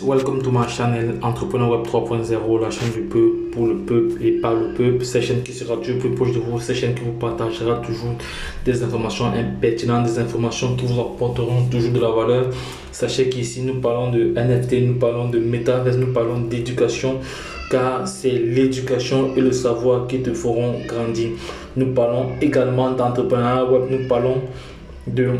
Welcome to my channel Entrepreneur Web 3.0, la chaîne du peuple, pour le peuple et par le peuple. Cette chaîne qui sera toujours plus proche de vous, cette chaîne qui vous partagera toujours des informations pertinentes, des informations qui vous apporteront toujours de la valeur. Sachez qu'ici nous parlons de NFT, nous parlons de Metaverse, nous parlons d'éducation, car c'est l'éducation et le savoir qui te feront grandir. Nous parlons également d'entrepreneuriat web, nous parlons de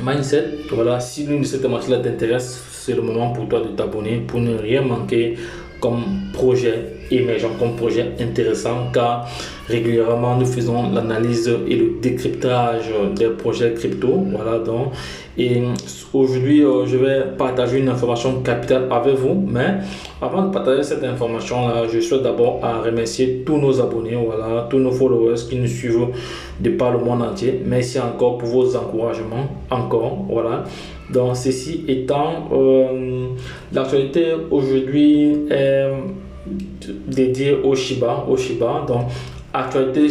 mindset. Voilà, si l'une de ces thématiques-là t'intéresse, c'est le moment pour toi de t'abonner pour ne rien manquer comme projet émergent, comme projet intéressant, car régulièrement nous faisons l'analyse et le décryptage des projets crypto. Voilà, donc, et aujourd'hui je vais partager une information capitale avec vous, mais avant de partager cette information là, je souhaite d'abord à remercier tous nos abonnés, voilà, tous nos followers qui nous suivent de par le monde entier. Merci encore pour vos encouragements, encore, voilà. Donc ceci étant, l'actualité aujourd'hui est dédiée au Shiba, donc actualité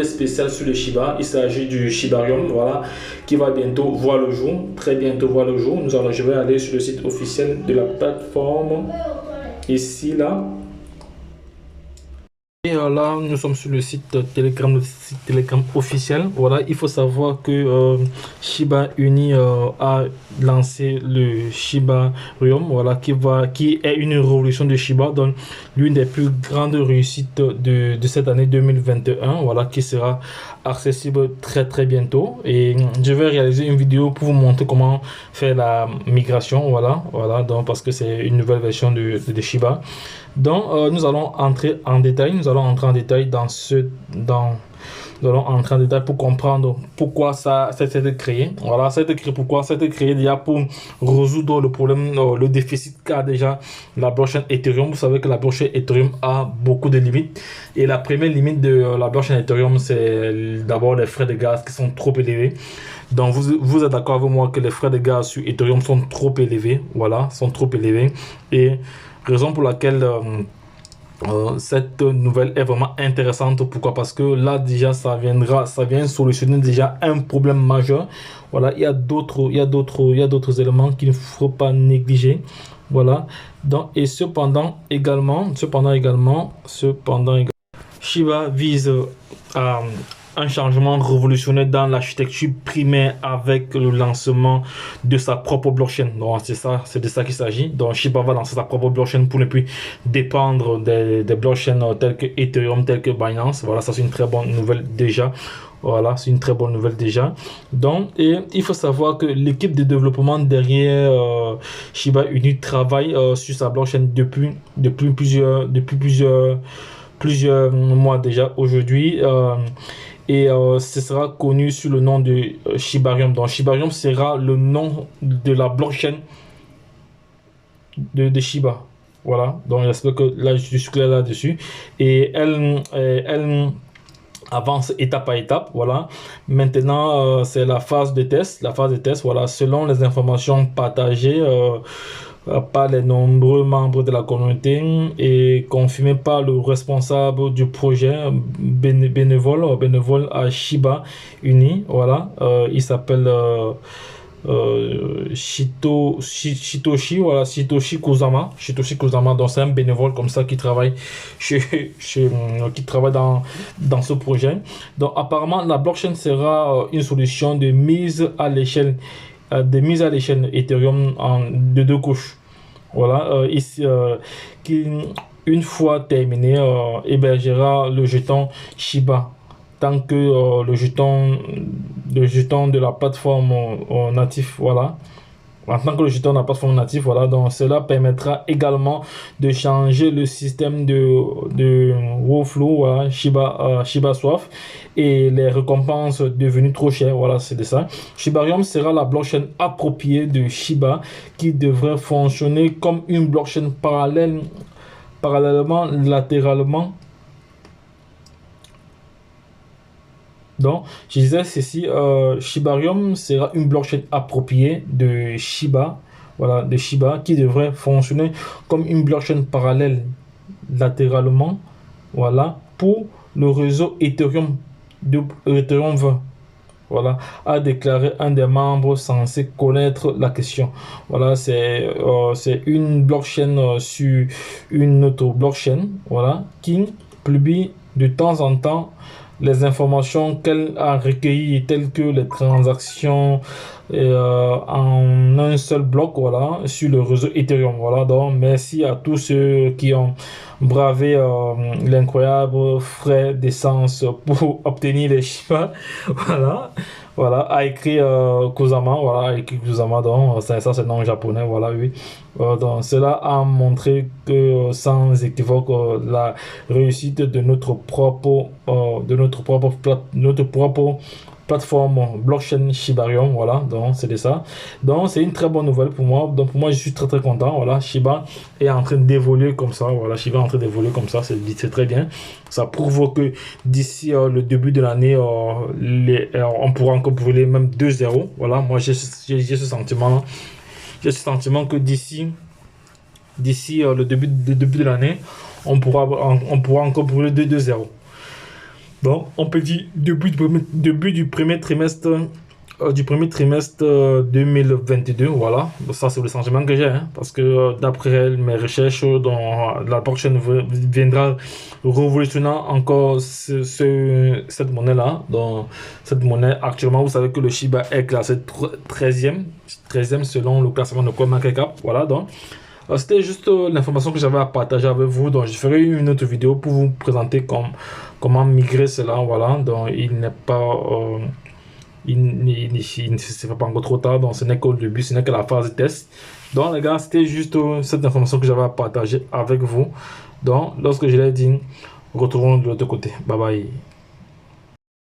spéciale sur le Shiba. Il s'agit du Shibarium, voilà, qui va bientôt voir le jour, très bientôt voir le jour. Je vais aller sur le site officiel de la plateforme, ici là. Et là, nous sommes sur le site Telegram, officiel. Voilà, il faut savoir que Shiba Inu a lancé le Shibarium, voilà, qui est une révolution de Shiba, donc l'une des plus grandes réussites de cette année 2021, voilà, qui sera accessible très bientôt. Et je vais réaliser une vidéo pour vous montrer comment faire la migration, voilà, donc parce que c'est une nouvelle version de Shiba. Donc nous allons entrer en détail, nous allons entrer en détail pour comprendre pourquoi ça s'est créé. Voilà, pourquoi ça a été créé déjà pour résoudre le problème, le déficit qu'a déjà la blockchain Ethereum. Vous savez que la blockchain Ethereum a beaucoup de limites. Et la première limite de la blockchain Ethereum, c'est d'abord les frais de gaz qui sont trop élevés. Donc vous êtes d'accord avec moi que les frais de gaz sur Ethereum sont trop élevés. Voilà, sont trop élevés. Et raison pour laquelle cette nouvelle est vraiment intéressante. Pourquoi? Parce que là déjà ça vient solutionner déjà un problème majeur. Voilà, il y a d'autres éléments qu'il ne faut pas négliger. Voilà, donc et cependant également Shiba vise à un changement révolutionnaire dans l'architecture primaire avec le lancement de sa propre blockchain. Donc c'est de ça qu'il s'agit. Donc Shiba va lancer sa propre blockchain pour ne plus dépendre des blockchains telles que Ethereum, telles que Binance. Voilà, ça c'est une très bonne nouvelle déjà. Voilà, c'est une très bonne nouvelle déjà. Donc, et il faut savoir que l'équipe de développement derrière Shiba Inu travaille sur sa blockchain depuis plusieurs mois déjà aujourd'hui. Et ce sera connu sous le nom de Shibarium. Donc Shibarium sera le nom de la blockchain de Shiba. Voilà, donc j'espère que là je suis clair là-dessus. Et elle avance étape par étape. Voilà, maintenant c'est la phase de test. Voilà, selon les informations partagées par les nombreux membres de la communauté et confirmé par le responsable du projet bénévole à Shiba Inu. Voilà, il s'appelle Satoshi Kozama. Donc c'est un bénévole comme ça qui travaille qui travaille dans ce projet. Donc apparemment la blockchain sera une solution de mise à l'échelle Ethereum de deux couches. Voilà, qui une fois terminé hébergera le jeton Shiba tant que le jeton de la plateforme natif. Voilà, en tant que le jeton de la plateforme native. Voilà, donc cela permettra également de changer le système de workflow, voilà, Shiba Swap, et les récompenses devenues trop chères. Voilà, c'est de ça. Shibarium sera la blockchain appropriée de Shiba qui devrait fonctionner comme une blockchain parallèlement, latéralement. Donc, je disais ceci, Shibarium sera une blockchain appropriée de Shiba, voilà, qui devrait fonctionner comme une blockchain parallèle latéralement, voilà, pour le réseau Ethereum 20. voilà, a déclaré un des membres censé connaître la question. Voilà, c'est une blockchain sur une autre blockchain, voilà, qui publie de temps en temps les informations qu'elle a recueillies, telles que les transactions en un seul bloc, voilà, sur le réseau Ethereum. Voilà, donc merci à tous ceux qui ont bravé l'incroyable frais d'essence pour obtenir les Shiba. Voilà, voilà, a écrit Kusama, voilà, a écrit Kusama, donc ça c'est le nom japonais, voilà, oui. Donc cela a montré que sans équivoque la réussite de notre propre plateforme blockchain Shibarium, voilà, donc c'est de ça. Donc c'est une très bonne nouvelle pour moi. Donc pour moi je suis très très content. Voilà, Shiba est en train d'évoluer comme ça. Voilà, Shiba est en train d'évoluer comme ça, c'est très bien. Ça prouve que d'ici le début de l'année, on pourra encore brûler même 2-0. Voilà, moi j'ai ce sentiment-là. J'ai ce sentiment que d'ici le début de l'année, on pourra encore brûler 2-0. Donc, on peut dire début du premier trimestre 2022, voilà. Ça, c'est le sentiment que j'ai, hein, parce que d'après mes recherches, la blockchain viendra révolutionner encore cette monnaie-là. Donc, cette monnaie, actuellement, vous savez que le Shiba est classé 13e selon le classement de CoinMarketCap. Voilà, donc. C'était juste l'information que j'avais à partager avec vous. Donc, je ferai une autre vidéo pour vous présenter comment migrer cela. Voilà, donc il n'est pas. Il ne se fait pas encore trop tard, donc ce n'est qu'au début, ce n'est que la phase de test. Donc, les gars, c'était juste cette information que j'avais à partager avec vous. Donc, lorsque je l'ai dit, retrouvons de l'autre côté. Bye bye.